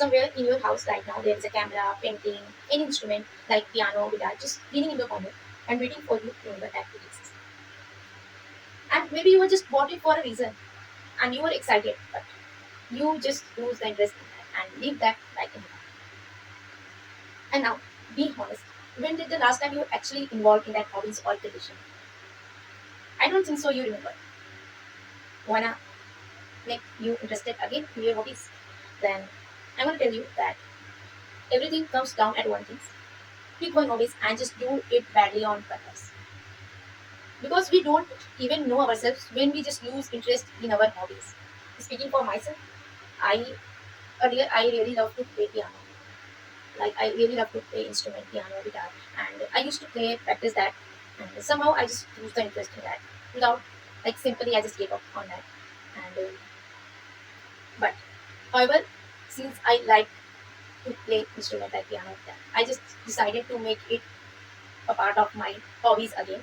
somewhere in your house right now there is a camera, painting, any instrument like piano, guitar, just leaning in the corner and waiting for you to remember that it exists. And maybe you were just bought it for a reason and you were excited, but you just lose the interest in that and leave that like in the past. And now, be honest. When did the last time you were actually involved in that hobbies or tradition? I don't think so. You remember. Wanna make you interested again in your hobbies? Then I'm gonna tell you that everything comes down at one thing. Pick one hobbies and just do it badly on purpose. Because we don't even know ourselves when we just lose interest in our hobbies. Speaking for myself, I earlier I really love to play piano. Like I really love to play instrument, piano, guitar, and I used to play practice that, and somehow I just lose the interest in that without like simply I just gave up on that. And but however, since I like to play instrument like piano, guitar, I just decided to make it a part of my hobbies again.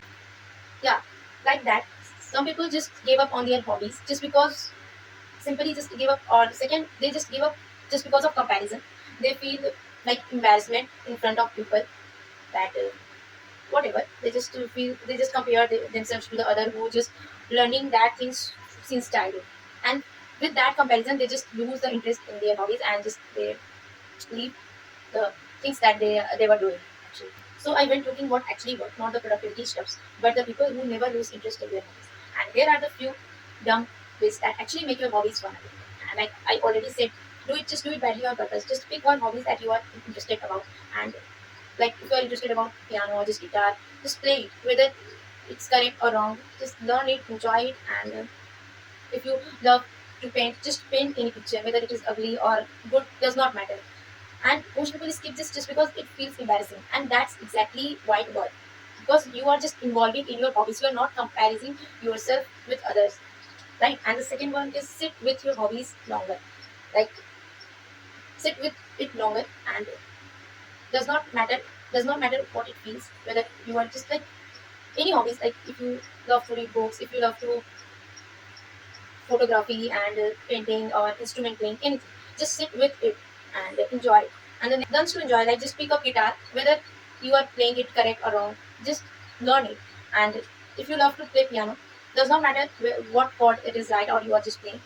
Yeah, like that. Some people just gave up on their hobbies just because simply just give up, or second they just give up just because of comparison. They feel like embarrassment in front of people that whatever they just feel they just compare themselves to the other who just learning that things since childhood, and with that comparison they just lose the interest in their hobbies and just they leave the things that they were doing actually. So I went looking what actually worked, not the productivity stuffs, but the people who never lose interest in their hobbies. And here are the few dumb ways that actually make your hobbies fun again. And like I already said, do it badly on purpose. Just pick one hobbies that you are interested about, and like if you are interested about piano or just guitar, just play it. Whether it's correct or wrong, just learn it, enjoy it, and if you love to paint, just paint any picture, whether it is ugly or good, does not matter. And most people skip this just because it feels embarrassing, and that's exactly why it works. Because you are just involving in your hobbies, you are not comparing yourself with others, right? And the second one is sit with your hobbies longer. Like sit with it longer, and does not matter does not matter what it feels, whether you are just like any hobbies, like if you love to read books, if you love to photography and painting or instrument playing, anything, just sit with it and enjoy it. And then learns to enjoy, like just pick up guitar, whether you are playing it correct or wrong, just learn it. And if you love to play piano, does not matter what chord it is right or you are just playing,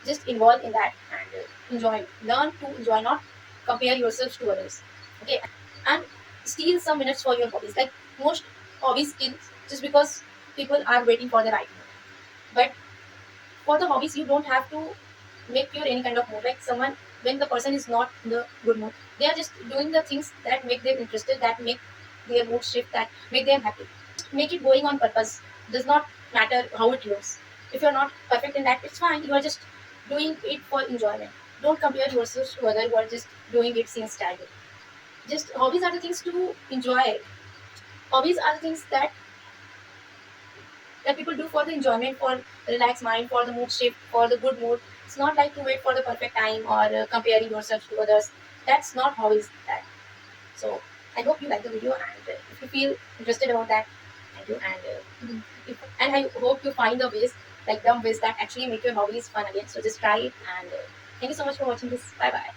just involve in that and enjoy it. Learn to enjoy, not compare yourselves to others. Okay. And steal some minutes for your hobbies. Like most hobbies steal just because people are waiting for the right moment. But for the hobbies, you don't have to make your any kind of mood. Like someone, when the person is not in the good mood, they are just doing the things that make them interested, that make their mood shift, that make them happy. Make it going on purpose. Does not matter how it looks. If you're not perfect in that, it's fine. You are just doing it for enjoyment. Don't compare yourself to others who are just doing it since childhood. Just hobbies are the things to enjoy. Hobbies are the things that people do for the enjoyment, for relaxed mind, for the mood shift, for the good mood. It's not like to wait for the perfect time or comparing yourself to others. That's not how is that. So I hope you like the video, and if you feel interested about that, thank you. And and I hope you find the ways, like dumb ways that actually make your hobbies fun again. So just try it, and thank you so much for watching this. Bye bye.